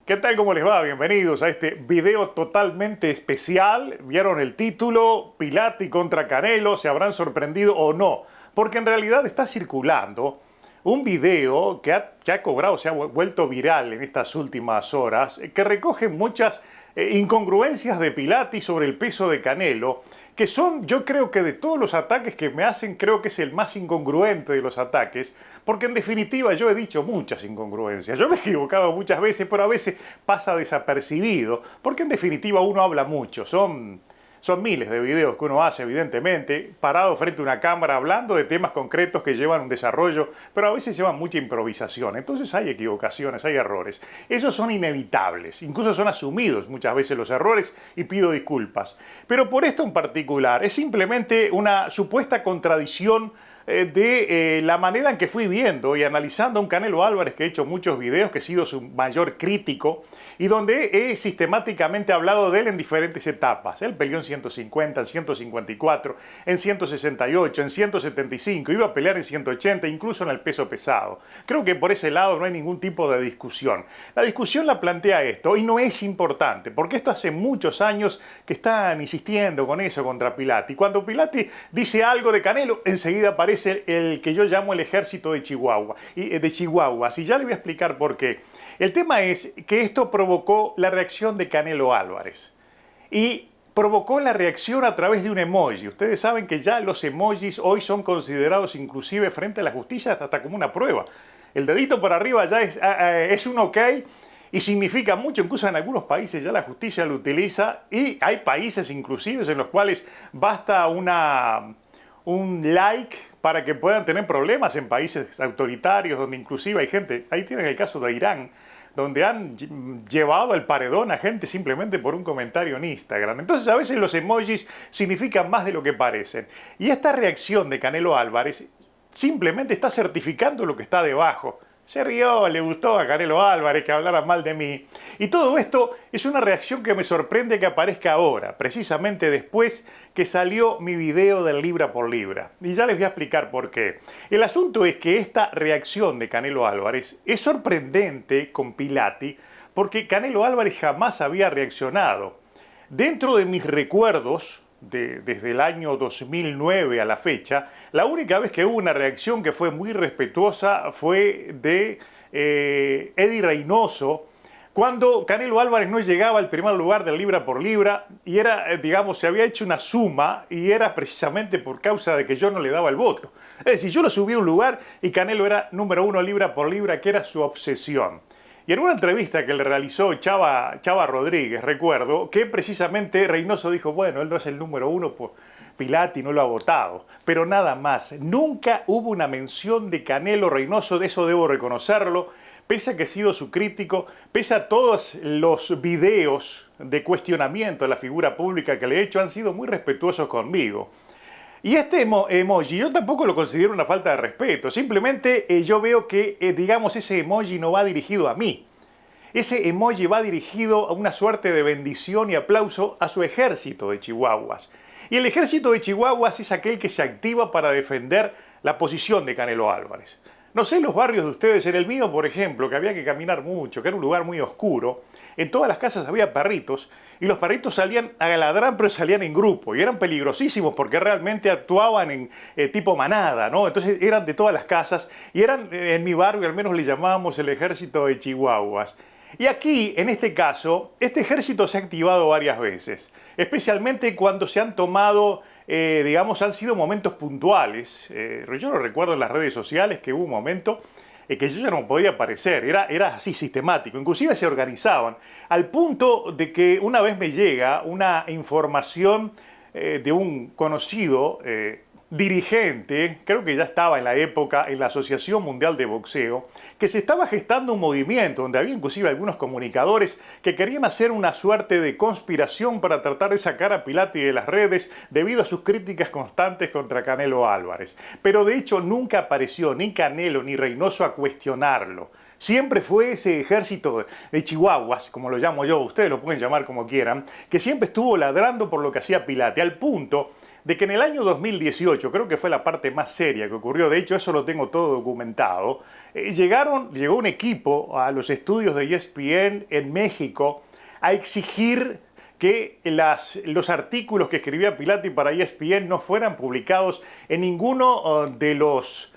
¿Qué tal? ¿Cómo les va? Bienvenidos a este video totalmente especial. ¿Vieron el título? Pilati contra Canelo. ¿Se habrán sorprendido o no? Porque en realidad está circulando un video que ha cobrado, se ha vuelto viral en estas últimas horas, que recoge muchas incongruencias de Pilati sobre el peso de Canelo, que son, yo creo que de todos los ataques que me hacen, creo que es el más incongruente de los ataques, porque en definitiva yo he dicho muchas incongruencias. Yo me he equivocado muchas veces, pero a veces pasa desapercibido, porque en definitiva uno habla mucho. Son miles de videos que uno hace, evidentemente, parado frente a una cámara, hablando de temas concretos que llevan un desarrollo, pero a veces llevan mucha improvisación. Entonces hay equivocaciones, hay errores. Esos son inevitables, incluso son asumidos muchas veces los errores y pido disculpas. Pero por esto en particular, es simplemente una supuesta contradicción de la manera en que fui viendo y analizando a un Canelo Álvarez que he hecho muchos videos, que he sido su mayor crítico y donde he sistemáticamente hablado de él en diferentes etapas. Él peleó en 150, en 154, en 168, en 175, iba a pelear en 180, incluso en el peso pesado. Creo que por ese lado no hay ningún tipo de discusión. La discusión la plantea esto y no es importante, porque esto hace muchos años que están insistiendo con eso contra Pilati. Cuando Pilati dice algo de Canelo, enseguida aparece el que yo llamo el ejército de Chihuahua, de Chihuahuas, y ya le voy a explicar por qué. El tema es que esto provocó la reacción de Canelo Álvarez y provocó la reacción a través de un emoji. Ustedes saben que ya los emojis hoy son considerados inclusive frente a la justicia hasta como una prueba. El dedito para arriba ya es un ok y significa mucho, incluso en algunos países ya la justicia lo utiliza y hay países inclusive en los cuales basta un like para que puedan tener problemas en países autoritarios, donde inclusive hay gente, ahí tienen el caso de Irán, donde han llevado al paredón a gente simplemente por un comentario en Instagram. Entonces a veces los emojis significan más de lo que parecen. Y esta reacción de Canelo Álvarez simplemente está certificando lo que está debajo. Se rió, le gustó a Canelo Álvarez que hablara mal de mí. Y todo esto es una reacción que me sorprende que aparezca ahora, precisamente después que salió mi video del libra por libra. Y ya les voy a explicar por qué. El asunto es que esta reacción de Canelo Álvarez es sorprendente con Pilati, porque Canelo Álvarez jamás había reaccionado. Dentro de mis recuerdos, desde el año 2009 a la fecha, la única vez que hubo una reacción que fue muy respetuosa fue de Eddie Reynoso, cuando Canelo Álvarez no llegaba al primer lugar del libra por libra y era, digamos, se había hecho una suma y era precisamente por causa de que yo no le daba el voto. Es decir, yo lo subí a un lugar y Canelo era número 1 libra por libra, que era su obsesión. Y en una entrevista que le realizó Chava Rodríguez, recuerdo, que precisamente Reynoso dijo, bueno, él no es el número 1, pues Pilati no lo ha votado. Pero nada más, nunca hubo una mención de Canelo Reynoso, de eso debo reconocerlo, pese a que he sido su crítico, pese a todos los videos de cuestionamiento a la figura pública que le he hecho, han sido muy respetuosos conmigo. Y este emoji yo tampoco lo considero una falta de respeto, simplemente yo veo que, digamos, ese emoji no va dirigido a mí. Ese emoji va dirigido a una suerte de bendición y aplauso a su ejército de chihuahuas. Y el ejército de chihuahuas es aquel que se activa para defender la posición de Canelo Álvarez. No sé, los barrios de ustedes, en el mío, por ejemplo, que había que caminar mucho, que era un lugar muy oscuro, en todas las casas había perritos y los perritos salían a ladrar, pero salían en grupo y eran peligrosísimos porque realmente actuaban en tipo manada, ¿no? Entonces eran de todas las casas y eran, en mi barrio al menos le llamábamos el ejército de chihuahuas. Y aquí, en este caso, este ejército se ha activado varias veces, especialmente cuando se han tomado, digamos, han sido momentos puntuales. Yo lo recuerdo en las redes sociales que hubo un momento que yo ya no podía aparecer, era así sistemático, inclusive se organizaban, al punto de que una vez me llega una información de un conocido dirigente, creo que ya estaba en la época en la Asociación Mundial de Boxeo, que se estaba gestando un movimiento donde había inclusive algunos comunicadores que querían hacer una suerte de conspiración para tratar de sacar a Pilati de las redes debido a sus críticas constantes contra Canelo Álvarez. Pero de hecho nunca apareció ni Canelo ni Reynoso a cuestionarlo. Siempre fue ese ejército de chihuahuas, como lo llamo yo, ustedes lo pueden llamar como quieran, que siempre estuvo ladrando por lo que hacía Pilati, al punto de que en el año 2018, creo que fue la parte más seria que ocurrió, de hecho eso lo tengo todo documentado, llegó un equipo a los estudios de ESPN en México a exigir que los artículos que escribía Pilati para ESPN no fueran publicados en ninguno de los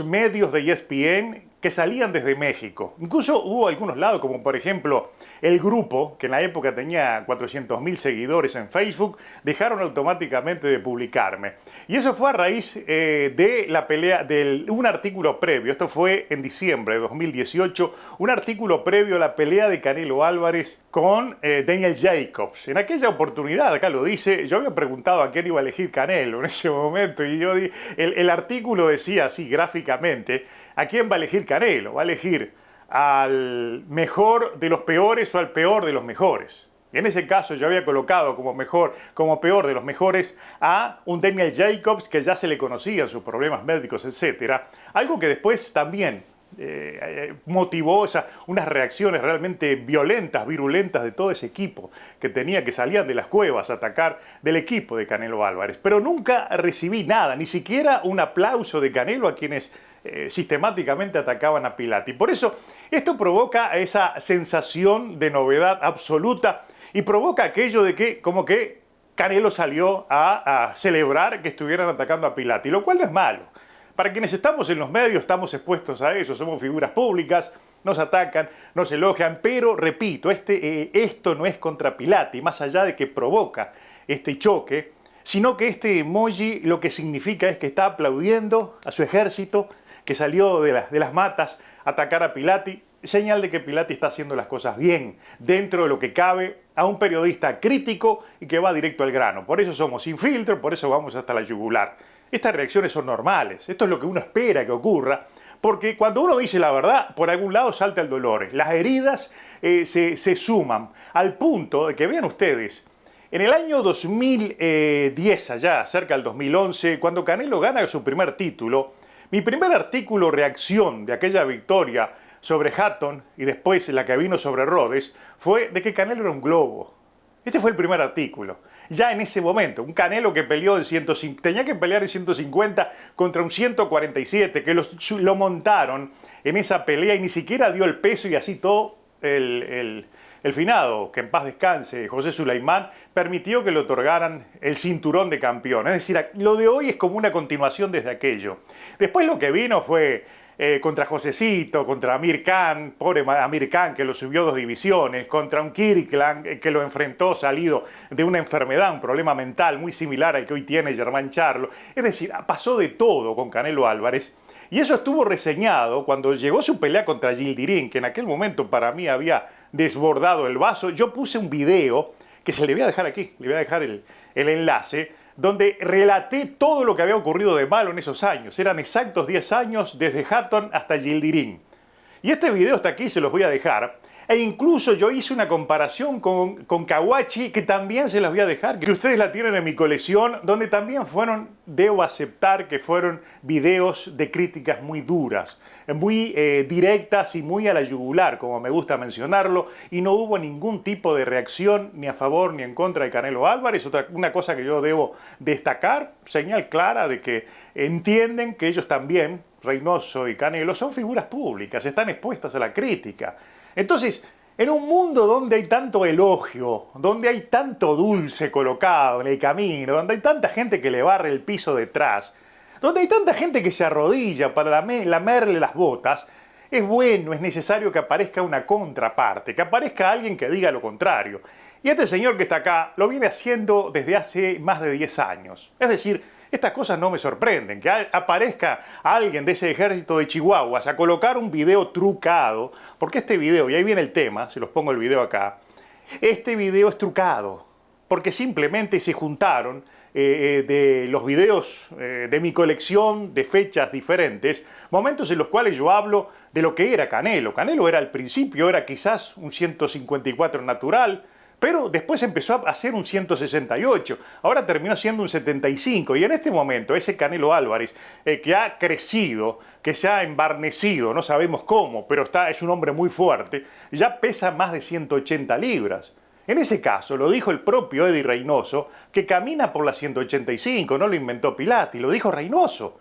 medios de ESPN que salían desde México. Incluso hubo algunos lados, como por ejemplo El Grupo, que en la época tenía 400.000 seguidores en Facebook, dejaron automáticamente de publicarme. Y eso fue a raíz de la pelea, de un artículo previo, esto fue en diciembre de 2018, un artículo previo a la pelea de Canelo Álvarez con Daniel Jacobs. En aquella oportunidad, acá lo dice, yo había preguntado a quién iba a elegir Canelo en ese momento, y el artículo decía así gráficamente: ¿a quién va a elegir Canelo? ¿Va a elegir al mejor de los peores o al peor de los mejores? Y en ese caso yo había colocado como peor de los mejores a un Daniel Jacobs que ya se le conocían sus problemas médicos, etc. Algo que después también motivó unas reacciones realmente violentas, virulentas de todo ese equipo que salían de las cuevas a atacar del equipo de Canelo Álvarez. Pero nunca recibí nada, ni siquiera un aplauso de Canelo a quienes sistemáticamente atacaban a Pilati. Por eso esto provoca esa sensación de novedad absoluta y provoca aquello de que como que Canelo salió a celebrar que estuvieran atacando a Pilati, lo cual no es malo. Para quienes estamos en los medios estamos expuestos a eso, somos figuras públicas, nos atacan, nos elogian, pero repito, esto no es contra Pilati, más allá de que provoca este choque, sino que este emoji lo que significa es que está aplaudiendo a su ejército que salió de las matas a atacar a Pilati, señal de que Pilati está haciendo las cosas bien, dentro de lo que cabe a un periodista crítico y que va directo al grano. Por eso somos sin filtro, por eso vamos hasta la yugular. Estas reacciones son normales, esto es lo que uno espera que ocurra, porque cuando uno dice la verdad, por algún lado salta el dolor. Las heridas se suman al punto de que, vean ustedes, en el año 2010, allá cerca del 2011, cuando Canelo gana su primer título, mi primer artículo reacción de aquella victoria sobre Hatton y después la que vino sobre Rhodes fue de que Canelo era un globo. Este fue el primer artículo. Ya en ese momento, un Canelo que peleó en 150, tenía que pelear en 150 contra un 147, que lo montaron en esa pelea y ni siquiera dio el peso, y así todo el finado, que en paz descanse, José Sulaimán, permitió que le otorgaran el cinturón de campeón. Es decir, lo de hoy es como una continuación desde aquello. Después lo que vino fue contra Josecito, contra Amir Khan, pobre Amir Khan que lo subió 2 divisiones, contra un Kirkland que lo enfrentó salido de una enfermedad, un problema mental muy similar al que hoy tiene Germán Charlo. Es decir, pasó de todo con Canelo Álvarez. Y eso estuvo reseñado cuando llegó su pelea contra Yildirim, que en aquel momento para mí había desbordado el vaso. Yo puse un video que se le voy a dejar aquí, le voy a dejar el enlace, donde relaté todo lo que había ocurrido de malo en esos años. Eran exactos 10 años desde Hatton hasta Yildirim. Y este video está aquí, se los voy a dejar. E incluso yo hice una comparación con Caguachi, que también se las voy a dejar, que ustedes la tienen en mi colección, donde también debo aceptar que fueron videos de críticas muy duras, muy directas y muy a la yugular, como me gusta mencionarlo, y no hubo ningún tipo de reacción ni a favor ni en contra de Canelo Álvarez. Una cosa que yo debo destacar, señal clara de que entienden que ellos también, Reynoso y Canelo, son figuras públicas, están expuestas a la crítica. Entonces, en un mundo donde hay tanto elogio, donde hay tanto dulce colocado en el camino, donde hay tanta gente que le barre el piso detrás, donde hay tanta gente que se arrodilla para lamerle las botas, es bueno, es necesario que aparezca una contraparte, que aparezca alguien que diga lo contrario. Y este señor que está acá lo viene haciendo desde hace más de 10 años. Es decir, estas cosas no me sorprenden, que aparezca alguien de ese ejército de chihuahuas a colocar un video trucado, porque este video, y ahí viene el tema, se los pongo el video acá, este video es trucado, porque simplemente se juntaron de los videos de mi colección de fechas diferentes, momentos en los cuales yo hablo de lo que era Canelo. Canelo era al principio, era quizás un 154 natural, pero después empezó a hacer un 168, ahora terminó siendo un 75, y en este momento ese Canelo Álvarez que ha crecido, que se ha embarnecido, no sabemos cómo, pero es un hombre muy fuerte, ya pesa más de 180 libras. En ese caso, lo dijo el propio Eddie Reynoso, que camina por la 185, no lo inventó Pilati, lo dijo Reynoso.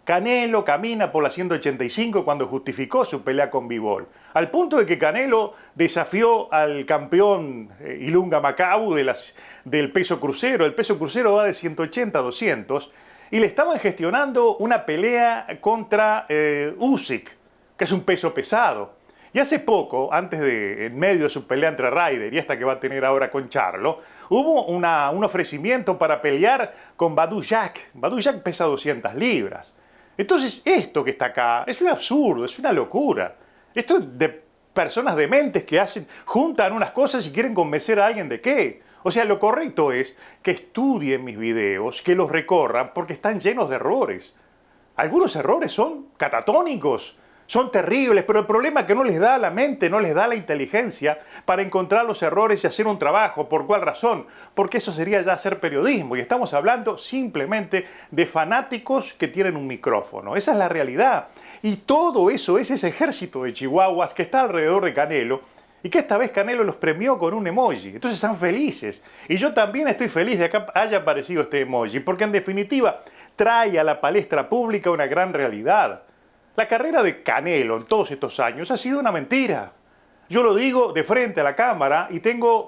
Canelo camina por la 185 cuando justificó su pelea con Bivol, al punto de que Canelo desafió al campeón Ilunga Macau del peso crucero. El peso crucero va de 180 a 200 y le estaban gestionando una pelea contra Usyk, que es un peso pesado. Y hace poco, en medio de su pelea entre Ryder y esta que va a tener ahora con Charlo, hubo un ofrecimiento para pelear con Badou Jack. Badou Jack pesa 200 libras. Entonces, esto que está acá es un absurdo, es una locura. Esto es de personas dementes que juntan unas cosas y quieren convencer a alguien de qué. O sea, lo correcto es que estudien mis videos, que los recorran, porque están llenos de errores. Algunos errores son catatónicos, son terribles, pero el problema es que no les da la mente, no les da la inteligencia para encontrar los errores y hacer un trabajo. ¿Por cuál razón? Porque eso sería ya hacer periodismo y estamos hablando simplemente de fanáticos que tienen un micrófono. Esa es la realidad. Y todo eso es ese ejército de chihuahuas que está alrededor de Canelo y que esta vez Canelo los premió con un emoji. Entonces están felices. Y yo también estoy feliz de que haya aparecido este emoji, porque en definitiva trae a la palestra pública una gran realidad. La carrera de Canelo en todos estos años ha sido una mentira. Yo lo digo de frente a la cámara y tengo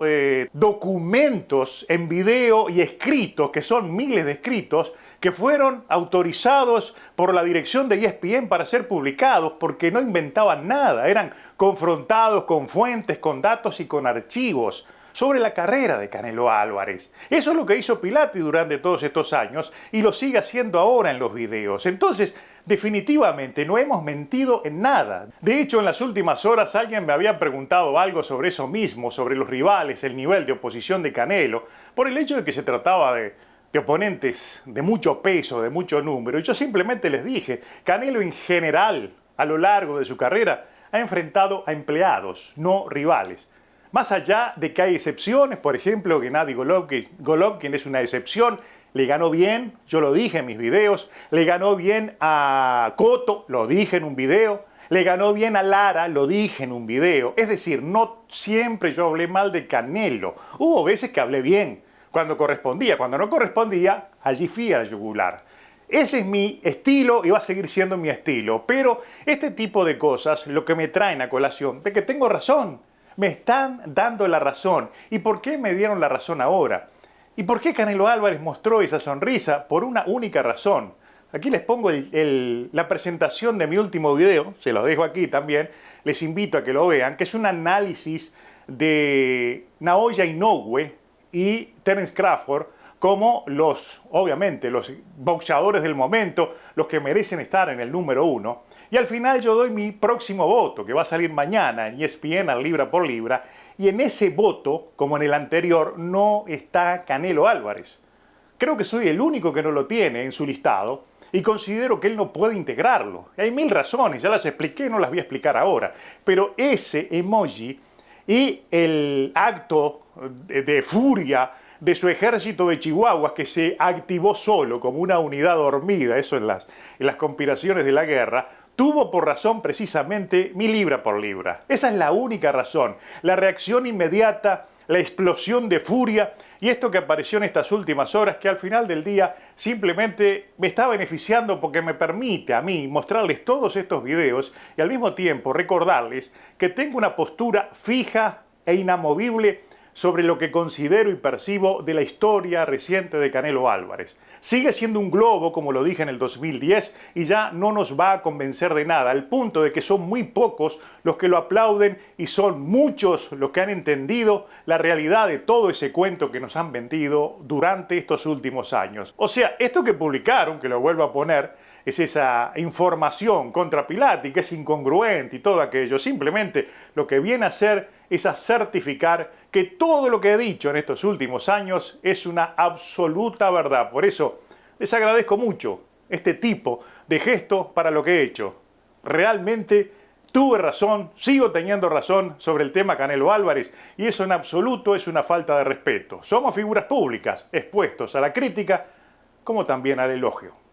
documentos en video y escritos, que son miles de escritos, que fueron autorizados por la dirección de ESPN para ser publicados porque no inventaban nada, eran confrontados con fuentes, con datos y con archivos sobre la carrera de Canelo Álvarez. Eso es lo que hizo Pilati durante todos estos años y lo sigue haciendo ahora en los videos. Entonces, definitivamente no hemos mentido en nada. De hecho, en las últimas horas alguien me había preguntado algo sobre eso mismo, sobre los rivales, el nivel de oposición de Canelo, por el hecho de que se trataba de oponentes de mucho peso, de mucho número. Y yo simplemente les dije, Canelo en general, a lo largo de su carrera, ha enfrentado a empleados, no rivales. Más allá de que hay excepciones, por ejemplo, Gennady Golovkin es una excepción, le ganó bien, yo lo dije en mis videos, le ganó bien a Cotto, lo dije en un video, le ganó bien a Lara, lo dije en un video. Es decir, no siempre yo hablé mal de Canelo, hubo veces que hablé bien, cuando correspondía, cuando no correspondía, allí fui a la yugular. Ese es mi estilo y va a seguir siendo mi estilo, pero este tipo de cosas lo que me traen a colación, de que tengo razón. Me están dando la razón. ¿Y por qué me dieron la razón ahora? ¿Y por qué Canelo Álvarez mostró esa sonrisa? Por una única razón. Aquí les pongo la presentación de mi último video, se los dejo aquí también, les invito a que lo vean, que es un análisis de Naoya Inoue y Terence Crawford como obviamente, los boxeadores del momento, los que merecen estar en el número 1. Y al final yo doy mi próximo voto, que va a salir mañana en ESPN al libra por libra, y en ese voto, como en el anterior, no está Canelo Álvarez. Creo que soy el único que no lo tiene en su listado, y considero que él no puede integrarlo. Hay mil razones, ya las expliqué, no las voy a explicar ahora, pero ese emoji y el acto de furia de su ejército de chihuahuas que se activó solo como una unidad dormida, eso en las conspiraciones de la guerra, tuvo por razón precisamente mi libra por libra. Esa es la única razón, la reacción inmediata, la explosión de furia y esto que apareció en estas últimas horas que al final del día simplemente me está beneficiando porque me permite a mí mostrarles todos estos videos y al mismo tiempo recordarles que tengo una postura fija e inamovible sobre lo que considero y percibo de la historia reciente de Canelo Álvarez. Sigue siendo un globo, como lo dije en el 2010, y ya no nos va a convencer de nada, al punto de que son muy pocos los que lo aplauden y son muchos los que han entendido la realidad de todo ese cuento que nos han vendido durante estos últimos años. O sea, esto que publicaron, que lo vuelvo a poner, es esa información contra Pilati, que es incongruente y todo aquello. Simplemente lo que viene a hacer es a certificar que todo lo que he dicho en estos últimos años es una absoluta verdad. Por eso les agradezco mucho este tipo de gesto para lo que he hecho. Realmente tuve razón, sigo teniendo razón sobre el tema Canelo Álvarez y eso en absoluto es una falta de respeto. Somos figuras públicas expuestos a la crítica como también al elogio.